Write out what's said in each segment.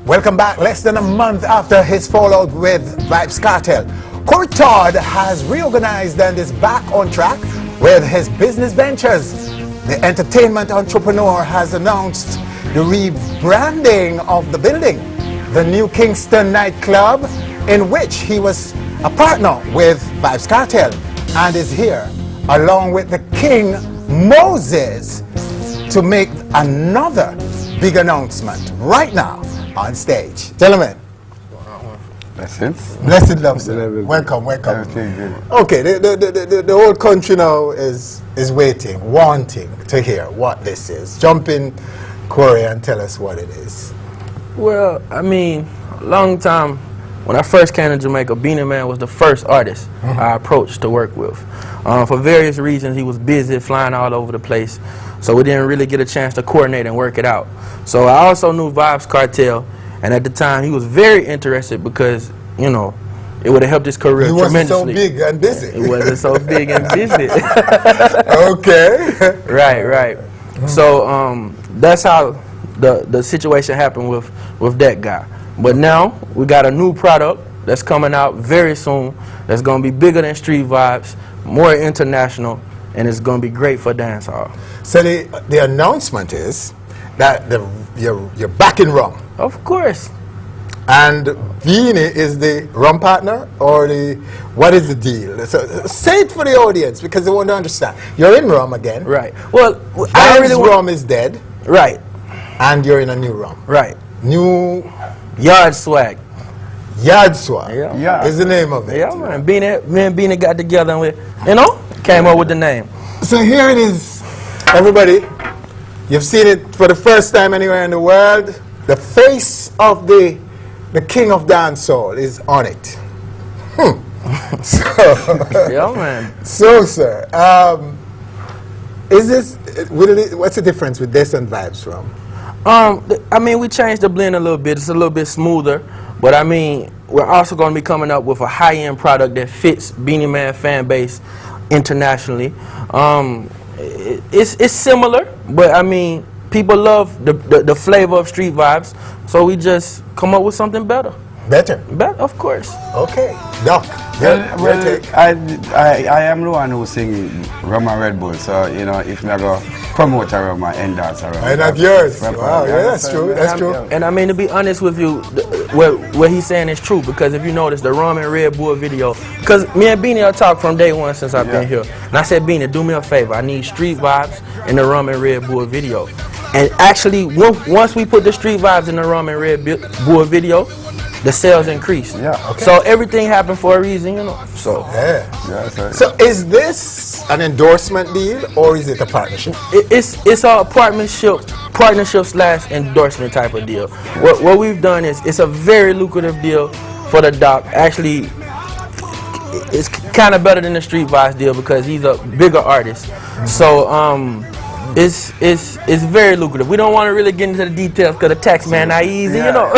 Welcome back. Less than a month after his fallout with Vybz Kartel, Corey Todd has reorganized and is back on track with his business ventures. The entertainment entrepreneur has announced the rebranding of the building, the new Kingston nightclub, in which he was a partner with Vybz Kartel, and is here along with the King Moses to make another big announcement right now on stage. Gentlemen. Blessings. Blessed love, sir. Welcome, welcome. Okay, the whole country now is waiting, wanting to hear what this is. Jump in, Corey, and tell us what it is. Well, I mean, a long time, when I first came to Jamaica, Beenie Man was the first artist I approached to work with. For various reasons, he was busy flying all over the place, so we didn't really get a chance to coordinate and work it out. So I also knew Vybz Kartel, and at the time, he was very interested because, you know, it would have helped his career tremendously. He wasn't so big and busy. It wasn't so big and busy. Okay. Right. So that's how the situation happened with that guy. But now we got a new product that's coming out very soon that's going to be bigger than Street Vybz, more international, and it's going to be great for dancehall. So the announcement is that you're back in rum. Of course. And Beenie is the rum partner, or what is the deal? So say it for the audience because they want to understand. You're in rum again. Right. Well, Vybz Rum is dead. Right. And you're in a new rum. Right. New Yaad Swag. Yaad Swag. Yeah. Is the name of it. Yeah, man. Me and Beenie got together and we, came up with the name. So here it is, everybody. You've seen it for the first time anywhere in the world. The face of the king of dancehall is on it. So, yeah, man. So, sir, what's the difference with this and Vybz Rum? I mean, we changed the blend a little bit. It's a little bit smoother, but I mean, we're also going to be coming up with a high-end product that fits Beenie Man fan base internationally. It's similar, but I mean, people love the flavor of Street Vybz, so we just come up with something better. Better? Better, of course. Okay. Doc, I am the one who sing Rum and Red Bull, so, you know, if I go promote a rum and endorse a rum. And not yours. Wow, yeah, that's true, that's true. And I mean, to be honest with you, what he's saying is true, because if you notice the Rum and Red Bull video, because me and Beenie have talked from day one since I've been here, and I said, Beenie, do me a favor, I need Street Vybz in the Rum and Red Bull video. And actually, once we put the Street Vybz in the Rum and Red Bull video, the sales increased. Yeah, okay. So everything happened for a reason, you know. So yeah. So is this an endorsement deal or is it a partnership? It's a partnership / endorsement type of deal. What we've done is it's a very lucrative deal for the doc. Actually, it's kind of better than the Street Vybz deal because he's a bigger artist. So it's very lucrative. We don't want to really get into the details because the tax man not easy, you know.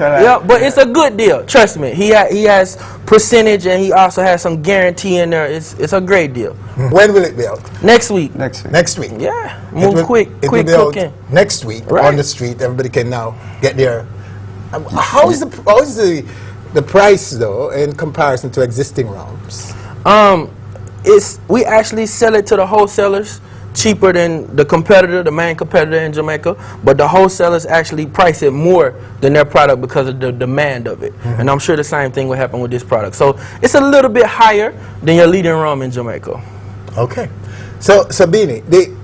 Yeah, but it's a good deal. Trust me. He has percentage and he also has some guarantee in there. It's a great deal. When will it be out? Next week. Next week. Yeah. Move quick cooking. Next week on the street. Everybody can now get there. How is the price though in comparison to existing rums? We actually sell it to the wholesalers cheaper than the main competitor in Jamaica, but the wholesalers actually price it more than their product because of the demand of it. And I'm sure the same thing will happen with this product. So it's a little bit higher than your leading rum in Jamaica. Okay. So Beenie,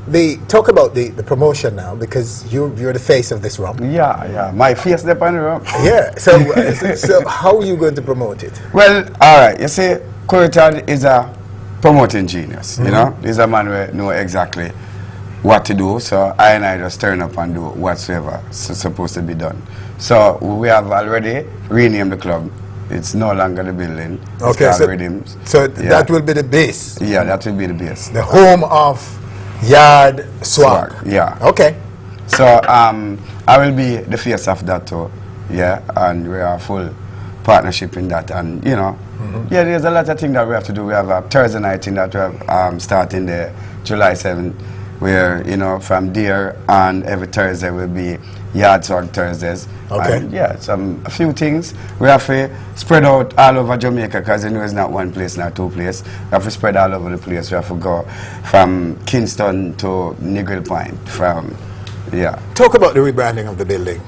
they talk about the promotion now because you're the face of this rum. Yeah. My face there on the rum. Yeah. So how are you going to promote it? Well, all right. You see, Corey Todd is a promoting genius, you know. He's a man who knows exactly what to do, so I just turn up and do whatsoever is supposed to be done. So we have already renamed the club. It's no longer the building. It's called Rhythms. So that will be the base? Yeah, that will be the base. The home of Yaad Swag. Yeah. Okay. So I will be the face of that too, yeah, and we are full partnership in that, and you know, yeah, there's a lot of things that we have to do. We have a Thursday night thing that we have starting the July 7th where, you know, from there on every Thursday will be Yaad Swag Thursdays. Okay. And yeah, a few things. We have to spread out all over Jamaica because you know it's not one place, not two places. We have to spread all over the place. We have to go from Kingston to Negril Point. Yeah. Talk about the rebranding of the building.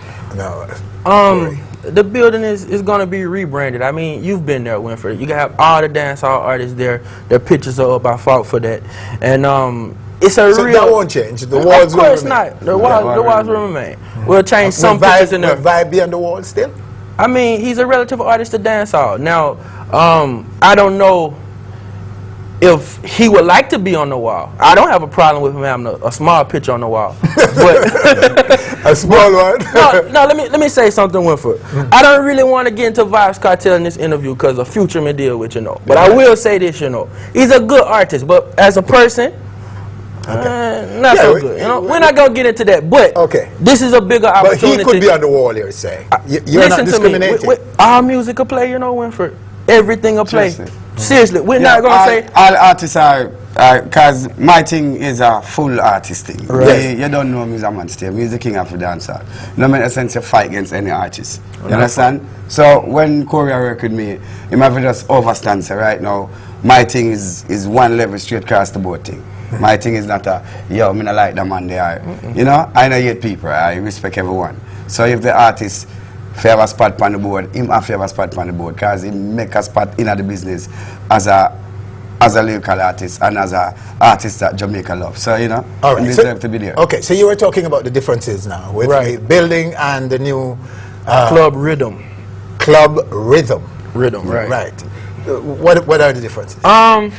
The building is going to be rebranded. I mean, you've been there, Winford. You can have all the dancehall artists there. Their pictures are up. I fought for that. And it's a So real... that won't change? The walls Of course will remain. not. The walls will remain. We'll change some Will pictures in there. Will Vybz be on the wall still? I mean, he's a relative artist to dancehall. Now, I don't know if he would like to be on the wall. I don't have a problem with him having a small picture on the wall. But A small one? no, let me say something, Winford. I don't really want to get into Vybz Kartel in this interview because of future may deal with, you know. But I will say this, you know. He's a good artist, but as a person, not so good. You know, we're not gonna get into that. But this is a bigger But opportunity. he could be on the wall, you're saying. You're not Listen to discriminating. me. All music will play, you know, Winford. Everything will play. Seriously, we're Yeah, not gonna say all artists are, because my thing is a full artist thing. Right. You don't know me as a man still. He's the king of the dancer. No matter sense you fight against any artist. You understand? So when Corey work with me, he might just overstand. So right now, my thing is one level straight across the board thing. My thing is not a, yo, me not like the man they are. You know, I know hate people. I respect everyone. So if the artist have a spot on the board, him have a spot on the board because he make a spot in the business as a lyrical artist and as a artist that Jamaica loves. So, you know, he deserve to be there. Okay, so you were talking about the differences now with the building and the new Club Rhythm. Club Rhythm. Right. Right. What are the differences? Well,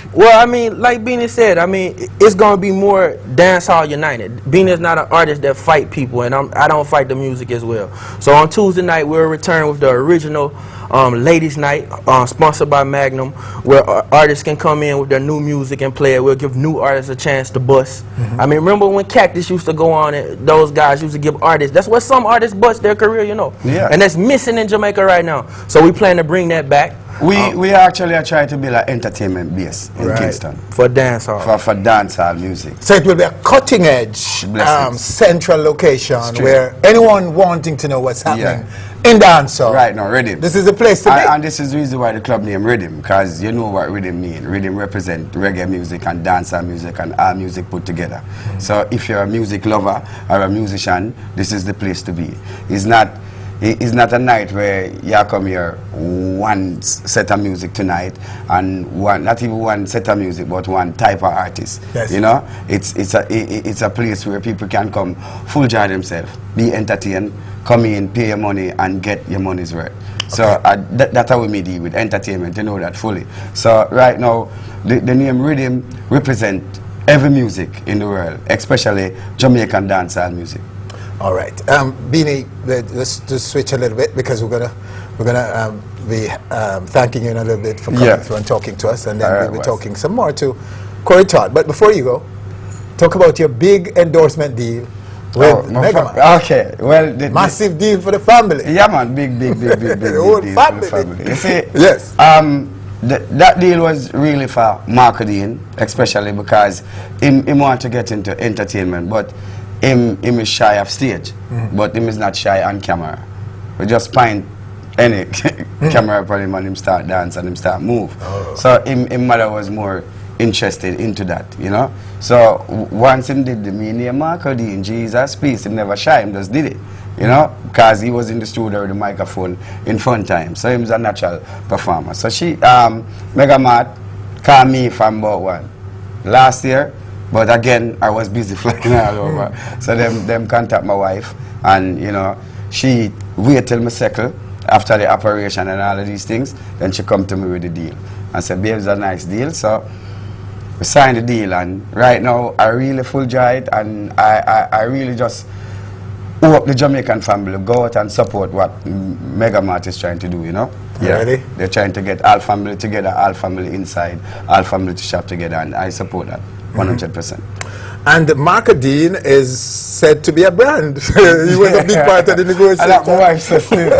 I mean, like Beenie said, I mean, it's gonna be more dancehall united. Beanie's not an artist that fight people, and I don't fight the music as well. So on Tuesday night, we'll return with the original Ladies Night, sponsored by Magnum, where artists can come in with their new music and play it. We'll give new artists a chance to bust. I mean, remember when Cactus used to go on and those guys used to give artists, that's what some artists bust their career, you know. Yeah. And that's missing in Jamaica right now. So we plan to bring that back. We actually are trying to build an entertainment base in Kingston. For dancehall. For dancehall music. So it will be a cutting edge central location where anyone wanting to know what's happening in dancehall. Right now, Rhythm. This is the place to be. And this is the reason why the club name Rhythm, because you know what Rhythm means. Rhythm represents reggae music and dancehall music and all music put together. So if you're a music lover or a musician, this is the place to be. It's not a night where you come here one set of music tonight and not even one set of music but one type of artist. Yes. You know, it's a place where people can come full joy themselves, be entertained, come in, pay your money and get your money's worth. So that's how we deal with entertainment, you know that fully. So right now the name Rhythm represent every music in the world, especially Jamaican dancehall music. All right, Beenie, let's just switch a little bit because we're gonna be thanking you in a little bit for coming through and talking to us, and then we'll be talking some more to Corey Todd. But before you go, talk about your big endorsement deal with Mega Man. Okay, well, massive deal for the family. Yeah, man, big deal for the family. You see, yes. That deal was really for marketing, especially because him want to get into entertainment, but him is shy of stage, but him is not shy on camera. We just find any camera upon him and him start dance and him start move. So him mother was more interested into that, you know. So once him did the name marketing, Jesus peace, him never shy, him just did it, you know, because he was in the studio with the microphone in fun time. So him's a natural performer. So she, Mega Mart called me from about last year. But again, I was busy flying all over. So them contact my wife, and you know, she wait till me settle after the operation and all of these things. Then she come to me with the deal and said, "Babe, it's a nice deal." So we signed the deal, and right now I really full joyed, and I really just hope the Jamaican family go out and support what Mega Mart is trying to do. You know. Yeah, really? They're trying to get all family together, all family inside, all family to shop together, and I support that 100%. And Marcadine is said to be a brand. He was a big part of the negotiation. I like my wife says too.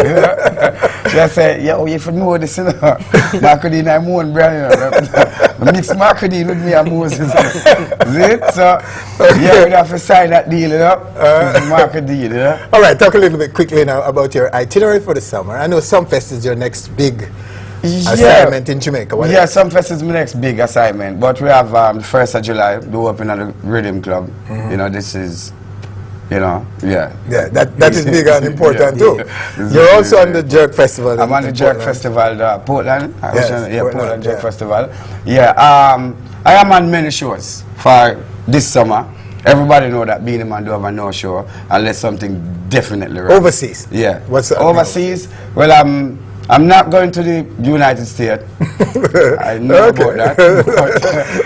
She I say, yo, if you know this, you know, Marcodine, I'm one brand, you know. Mix Marcodine with me and Moses. See? So, yeah, we have to sign that deal, you know. Marcodine, you know. All right, talk a little bit quickly now about your itinerary for the summer. I know Sumfest is your next big assignment in Jamaica. What Yeah, Sumfest is my next big assignment. But we have the 1st of July, do open at the Rhythm Club. You know, this is, you know, Yeah, that is big and important too. Yeah. You're also on the Jerk Festival. I'm on the Jerk Festival, Portland. Portland Jerk Festival. Yeah, I am on many shows for this summer. Everybody know that Beenie Man do have a no show unless something definitely wrong. Overseas? Yeah. What's that? Overseas? Well, I'm not going to the United States. I know about that.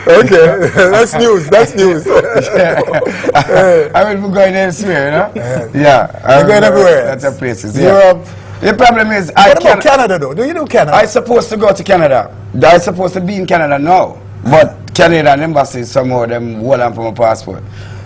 Okay, that's news. That's news. I will be going elsewhere, you know? Yeah. You're going everywhere. That's the places. Yeah. Europe. The problem is, What about Canada though? Do you know Canada? I'm supposed to go to Canada. I'm supposed to be in Canada now. But Canadian embassy somehow them hold on for my passport.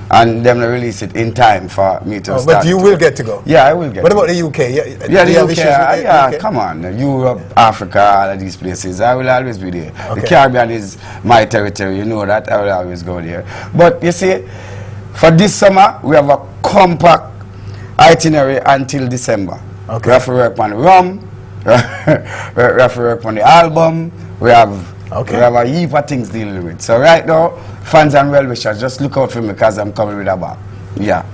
And them release it in time for me to start. But you will get to go? Yeah, I will get What to about the UK? Yeah, Do you have the UK, issues with the UK? come on. Europe, Africa, all of these places. I will always be there. Okay. The Caribbean is my territory, you know that. I will always go there. But you see, for this summer, we have a compact itinerary until December. Okay. We have to work on Rum, we have to work on the album, we have a heap of things dealing with. So right now, fans and well-wishers, just look out for me because I'm coming with a bag. Yeah.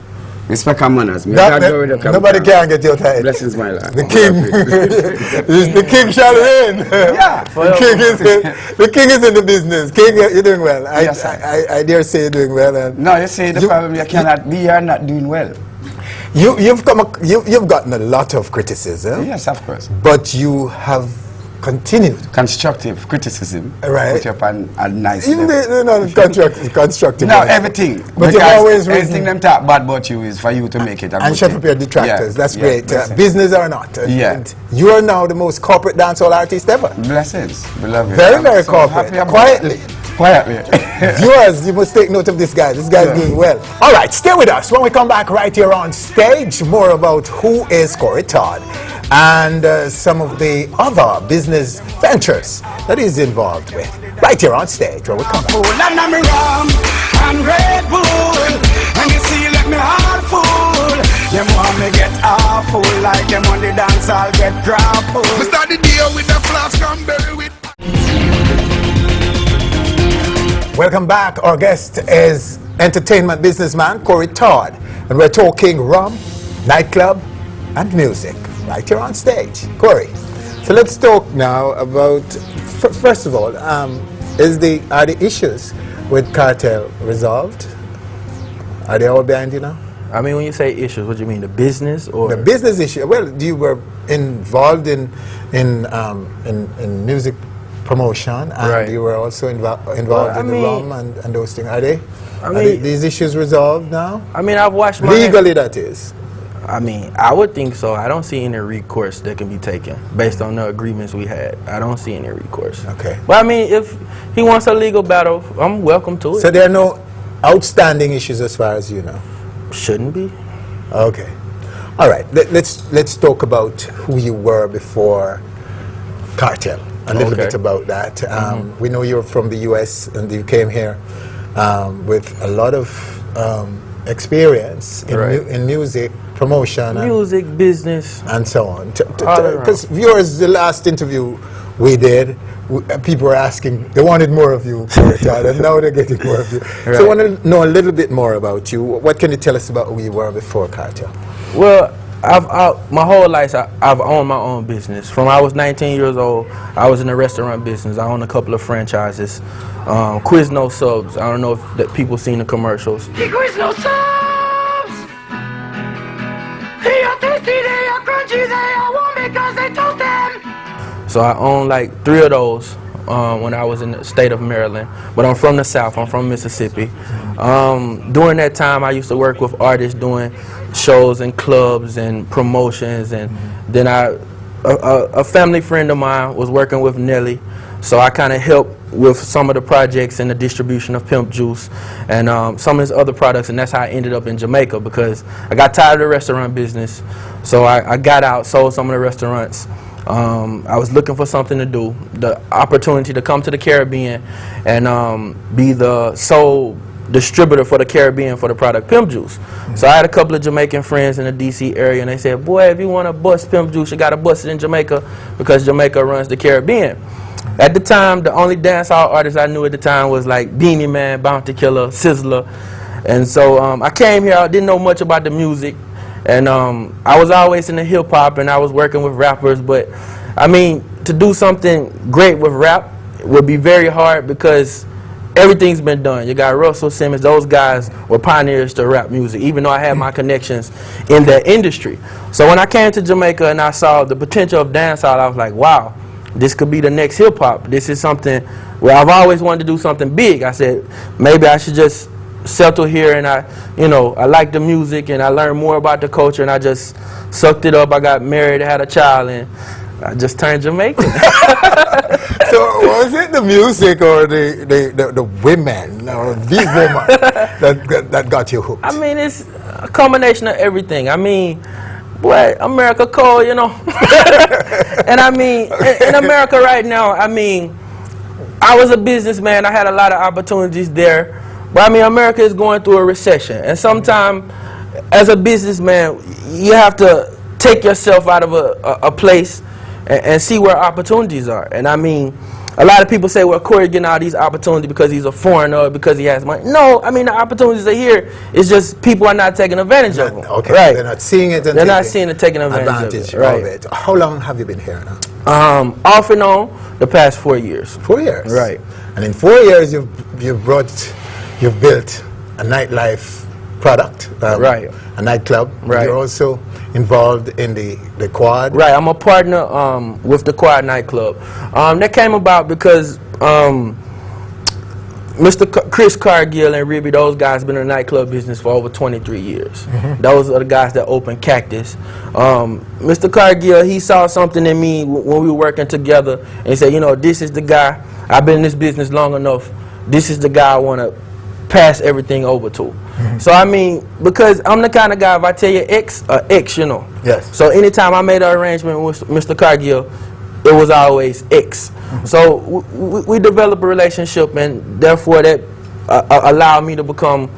Respect and manners. Nobody can get your title. Blessings, my Lord. The king. The king shall reign. Yeah. The king is in the business. King, you're doing well. Yes, I dare say you're doing well. And no, you see, the problem, you cannot be here not doing well. You've gotten a lot of criticism. Yes, of course. But you have continued. Constructive criticism. Right. Put you up on a nice Even level. the constructive. No, ones. everything. But you've always everything them talk bad about you is for you to make it a and good shut thing. up your detractors. Yeah, That's yeah, great. blessings. Business or not. And you are now the most corporate dancehall artist ever. Blessings. We love you. Very, I'm very so corporate. happy about Quietly. that. Quietly. Viewers, you must take note of this guy. This guy's doing well. All right, stay with us. When we come back right here on stage, more about who is Corey Todd and some of the other business ventures that he's involved with. Right here on stage when we come back. And Red Bull, and you see, let me heart full. Them want me get awful, like them on the dance, I'll get grappled. We start the deal with the flask, come berry with. Welcome back. Our guest is entertainment businessman Corey Todd, and we're talking rum, nightclub, and music right here on stage. Corey, so let's talk now about. First of all, are the issues with Kartel resolved? Are they all behind you now? I mean, when you say issues, what do you mean, the business or The business issue. Well, you were involved in music promotion, and Right. you were also involved in I the mean- rum and those things. Are mean- these issues resolved now? I mean, I've watched my Legally, that is. I mean, I would think so. I don't see any recourse that can be taken based on the agreements we had. I don't see any recourse. Okay. But I mean, if he wants a legal battle, I'm welcome to it. So there are no outstanding issues as far as you know. Shouldn't be. Okay. All right. Let's talk about who you were before Kartel. A little Okay. bit about that. We know you're from the U.S. and you came here with a lot of experience in, Right. in music promotion Music, business. and so on. All around. Because viewers, the last interview we did, people were asking, they wanted more of you, Corey Todd, and now they're getting more of you. Right. So I want to know a little bit more about you. What can you tell us about who you were before Kartel? Well, my whole life, I've owned my own business. From I was 19 years old, I was in the restaurant business. I owned a couple of franchises. Quizno Subs. I don't know if that people seen the commercials. The Quizno Subs! They are tasty, they are crunchy, they are warm because they toast them! So I owned like 3 of those when I was in the state of Maryland. But I'm from the South. I'm from Mississippi. During that time, I used to work with artists doing shows and clubs and promotions. And then a family friend of mine was working with Nelly. So I kind of helped with some of the projects and the distribution of Pimp Juice and some of his other products. And that's how I ended up in Jamaica, because I got tired of the restaurant business. So I got out, sold some of the restaurants. I was looking for something to do, the opportunity to come to the Caribbean and be the sole distributor for the Caribbean for the product Pimp Juice. So I had a couple of Jamaican friends in the DC area, and they said, boy, if you want to bust Pimp Juice, you got to bust it in Jamaica because Jamaica runs the Caribbean. At the time, the only dancehall artist I knew at the time was like Beenie Man, Bounty Killer, Sizzler. And so I came here, I didn't know much about the music. And I was always in the hip hop and I was working with rappers. But I mean, to do something great with rap would be very hard because everything's been done. You got Russell Simmons, those guys were pioneers to rap music, even though I had my connections in that industry. So when I came to Jamaica and I saw the potential of dancehall, I was like, wow, this could be the next hip hop. This is something where I've always wanted to do something big. I said, maybe I should just settle here, and I like the music and I learned more about the culture and I just sucked it up. I got married, had a child, and I just turned Jamaican. So was it the music or the women or these women that got you hooked? I mean, it's a combination of everything. I mean, boy, America cold, you know. And I mean, in America right now, I mean, I was a businessman. I had a lot of opportunities there. But I mean, America is going through a recession. And sometimes, as a businessman, you have to take yourself out of a place and see where opportunities are. And I mean, a lot of people say, well, Corey getting all these opportunities because he's a foreigner or because he has money. No, I mean, the opportunities are here. It's just people are not taking advantage of them. Okay, right. They're not seeing it and they're not seeing it, taking advantage of it. Right. Of it. How long have you been here now? Off and on, the past 4 years. 4 years? Right. And in 4 years, you've built a nightlife product. Right. A nightclub. Right. You're also involved in the Quad. Right. I'm a partner with the Quad nightclub. That came about because Mr. Chris Cargill and Ribby, those guys been in the nightclub business for over 23 years. Those are the guys that opened Cactus. Mr. Cargill, he saw something in me when we were working together and he said, you know, this is the guy, I've been in this business long enough, this is the guy I want to pass everything over to. So I mean, because I'm the kind of guy, if I tell you X, X, you know. Yes. So anytime I made an arrangement with Mr. Cargill, it was always X. So we developed a relationship, and therefore that allowed me to become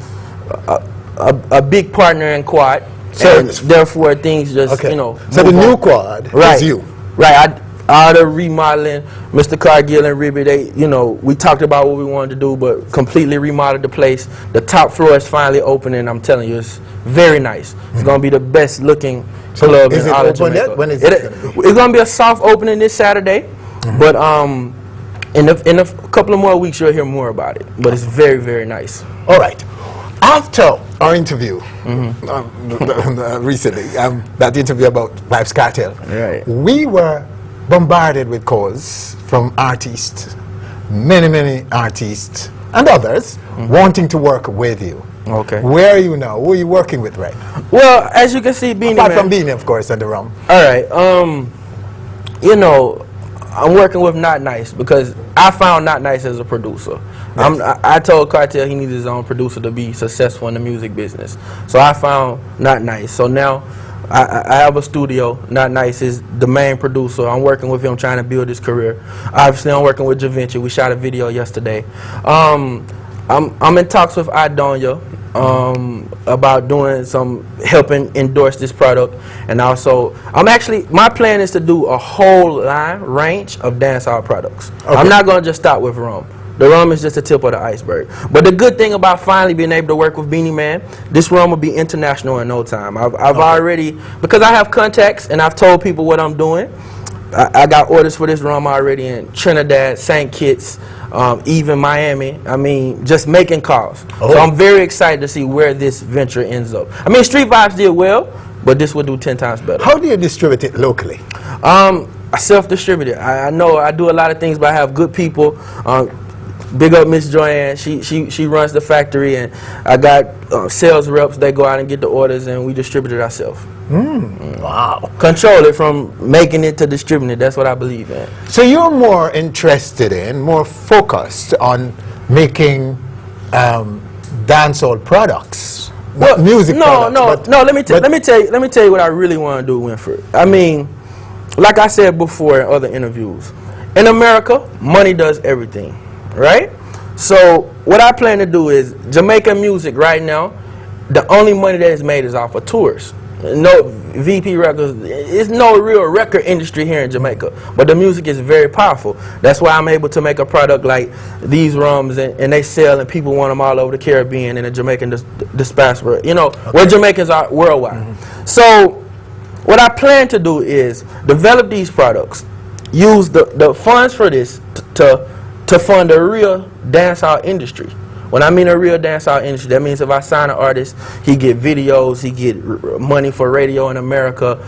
a big partner in Quad. So and therefore things just, you know. So the new Quad is you. Right. All the remodeling, Mr. Cargill and Ribby, they, you know, we talked about what we wanted to do, but completely remodeled the place. The top floor is finally opening. I'm telling you, it's very nice. It's going to be the best looking club in all of Jamaica. Yet? When is it going to be? It's going to be a soft opening this Saturday, but in a couple of more weeks you'll hear more about it. But it's very, very nice. All right. After our interview recently, that interview about Vybz Kartel, we were bombarded with calls from artists, many artists and others wanting to work with you. Okay. Where are you now? Who are you working with right now? Well, as you can see, Beenie Man. Apart from Beenie, of course, and the Rum. All right. You know, I'm working with Not Nice because I found Not Nice as a producer. Yes. I told Kartel he needed his own producer to be successful in the music business. So I found Not Nice. So now I have a studio. Not Nice is the main producer. I'm working with him trying to build his career. Obviously, I'm working with Javinci. We shot a video yesterday. I'm in talks with Idonia about doing some helping endorse this product, and also my plan is to do a whole range of dancehall products. Okay. I'm not gonna just stop with rum. The rum is just the tip of the iceberg. But the good thing about finally being able to work with Beenie Man, this rum will be international in no time. I've already, because I have contacts and I've told people what I'm doing, I got orders for this rum already in Trinidad, St. Kitts, even Miami. I mean, just making calls. So I'm very excited to see where this venture ends up. I mean, Street Vybz did well, but this will do 10 times better. How do you distribute it locally? I self-distribute it. I know I do a lot of things, but I have good people. Big up Miss Joanne. She runs the factory, and I got sales reps. They go out and get the orders, and we distribute it ourselves. Wow. Control it from making it to distributing it. That's what I believe in. So you're more interested in, more focused on making dancehall products, not music products. No. Let me tell you what I really want to do, Winford. I mean, like I said before in other interviews, in America, money does everything, right? So what I plan to do is Jamaican music right now, the only money that is made is off of tours. No VP records, it's no real record industry here in Jamaica, but the music is very powerful. That's why I'm able to make a product like these rums and they sell and people want them all over the Caribbean and the Jamaican diaspora, you know, where Jamaicans are worldwide. So what I plan to do is develop these products, use the funds for this to fund a real dancehall industry. When I mean a real dancehall industry, that means if I sign an artist, he get videos, he get money for radio in America.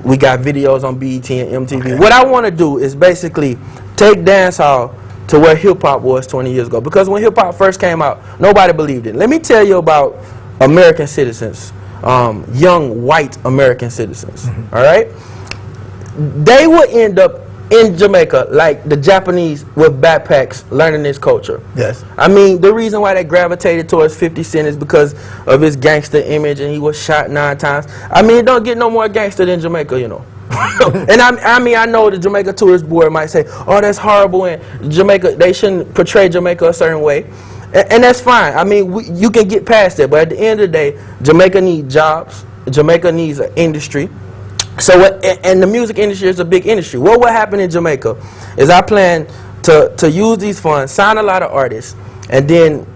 We got videos on BET and MTV. Okay. What I want to do is basically take dancehall to where hip-hop was 20 years ago. Because when hip-hop first came out, nobody believed it. Let me tell you about American citizens, young white American citizens, all right? They would end up in Jamaica like the Japanese with backpacks learning this culture. Yes. I mean, the reason why they gravitated towards 50 Cent is because of his gangster image and he was shot 9 times. I mean, it don't get no more gangster than Jamaica, you know. And I mean, I know the Jamaica Tourist Board might say, oh, that's horrible, and Jamaica, they shouldn't portray Jamaica a certain way. And that's fine. I mean, you can get past it, but at the end of the day, Jamaica needs jobs. Jamaica needs an industry. So and the music industry is a big industry. What will happen in Jamaica is I plan to use these funds, sign a lot of artists, and then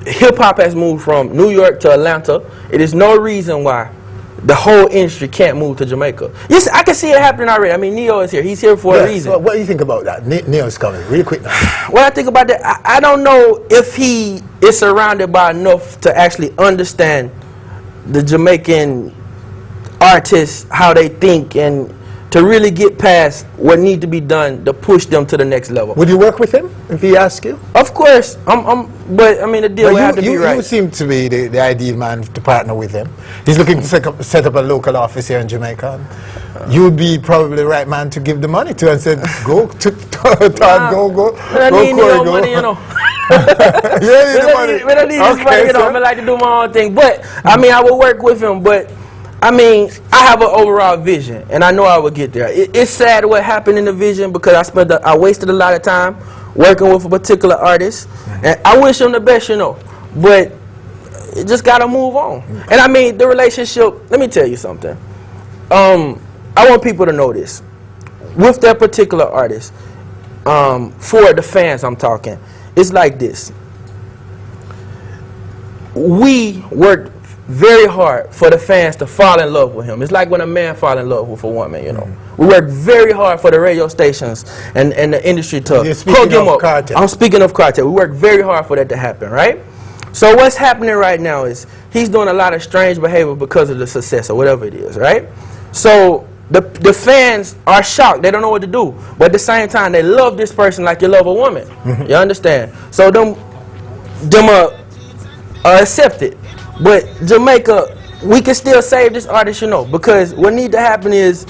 hip-hop has moved from New York to Atlanta. It is no reason why the whole industry can't move to Jamaica. Yes, I can see it happening already. I mean, Neo is here. He's here for a reason. So what do you think about that? Neo's coming, really quick now. What I think about that, I don't know if he is surrounded by enough to actually understand the Jamaican artists, how they think, and to really get past what needs to be done to push them to the next level. Would you work with him if he asked you? Of course, but I mean the deal would have to be right. You seem to be the ideal man to partner with him. He's looking to set up a local office here in Jamaica. You would be probably the right man to give the money to and say, go to Todd, go. I need no money, you know. Yeah, need the money. I don't need this money, you know. I like to do my own thing, but I mean I will work with him, but. I mean, I have an overall vision, and I know I will get there. It's sad what happened in the vision because I wasted a lot of time working with a particular artist, and I wish him the best, you know. But it just gotta move on. And I mean, the relationship. Let me tell you something. I want people to know this with that particular artist. For the fans, I'm talking. It's like this. We worked very hard for the fans to fall in love with him. It's like when a man fall in love with a woman, you know. We work very hard for the radio stations and the industry to hook him up. Kartel. I'm speaking of Kartel. We work very hard for that to happen, right? So what's happening right now is he's doing a lot of strange behavior because of the success or whatever it is, right? So the fans are shocked. They don't know what to do. But at the same time, they love this person like you love a woman. You understand? So them accept it. But Jamaica, we can still save this artist, you know, because what needs to happen is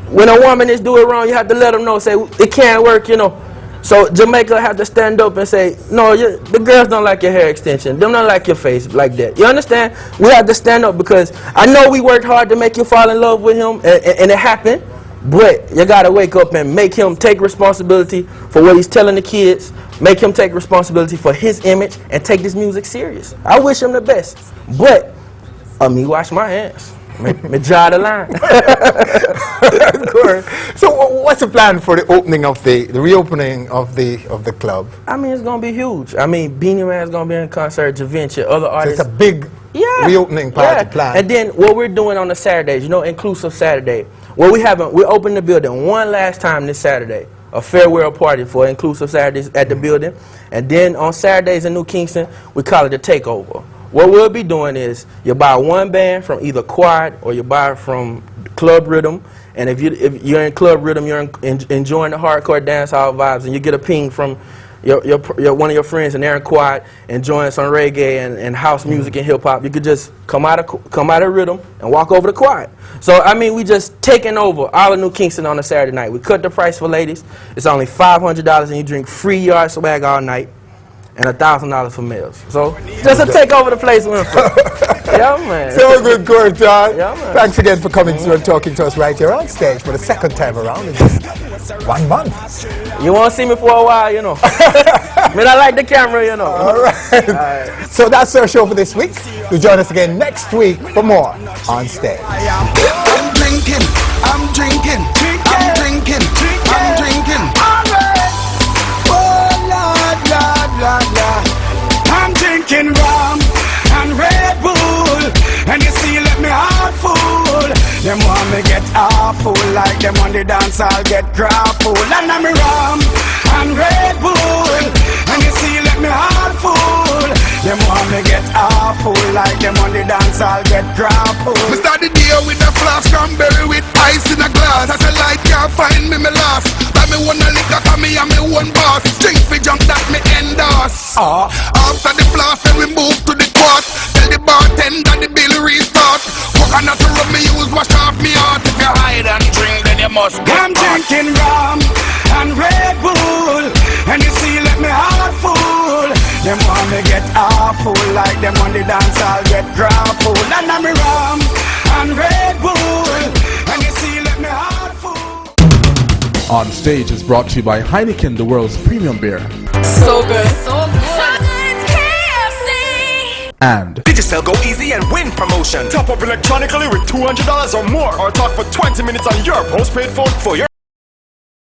when a woman is doing wrong, you have to let them know, say, it can't work, you know. So Jamaica have to stand up and say, no, the girls don't like your hair extension. They don't like your face like that. You understand? We have to stand up because I know we worked hard to make you fall in love with him, and it happened. But you got to wake up and make him take responsibility for what he's telling the kids. Make him take responsibility for his image and take this music serious. I wish him the best. But, me wash my hands. Me draw the line. So what's the plan for the opening of the reopening of the club? I mean, it's going to be huge. I mean, Beenie Man is going to be in concert, Javinci, other artists. So it's a big reopening party plan. And then what we're doing on the Saturdays, you know, Inclusive Saturday. Well, we opened the building one last time this Saturday. A farewell party for Inclusive Saturdays at the building. And then on Saturdays in New Kingston, we call it the Takeover. What we'll be doing is you buy one band from either Quad or you buy from Club Rhythm. And if you're in Club Rhythm, you're enjoying the hardcore dancehall vibes, and you get a ping from one of your friends, and they're in Quad, enjoying some reggae and house music and hip hop. You could just come out of Rhythm and walk over to Quad. So I mean, we just taking over all of New Kingston on a Saturday night. We cut the price for ladies. It's only $500, and you drink free Yaad Swag all night. and $1,000 for males. So just to take over the place, Winfrey. Yeah, man. So good, Corey Todd. Yeah, man. Thanks again for coming through and talking to us right here on stage for the second time around in just 1 month. You won't see me for a while, you know. I mean, I like the camera, you know. All right. So that's our show for this week. You'll join us again next week for more on stage. I'm drinking, I'm drinking, I'm drinking, I'm drinking. Oh Lord, Lord, Lord, Lord. I'm drinking rum and Red Bull, and you see, let me heart full. Them want me get awful, like them on the dance, I'll get grappled. And I'm rum and Red Bull, and you see, let me heart full. Them want me get awful, like them on the dance, I'll get grappled. Me start the day with a flask cranberry with ice in a glass. As a light can't find me, me lost. But me wanna liquor, cause me and me one boss. Drink for junk that me endorse. After the flask, then we move to the quart. Tell the bartender the bill restart. Coconut rub me use, wash off me heart. If you hide and drink, then you must get I'm drinking rum and Red Bull, and you see, let me heart full. Them want me get awful, like them on the dance, I'll get grappled. And I'm rum and Red Bull, and you see, let me heart full. On Stage is brought to you by Heineken, the world's premium beer. So good. And Digicel, go easy and win promotion. Top up electronically with $200 or more, or talk for 20 minutes on your postpaid phone for your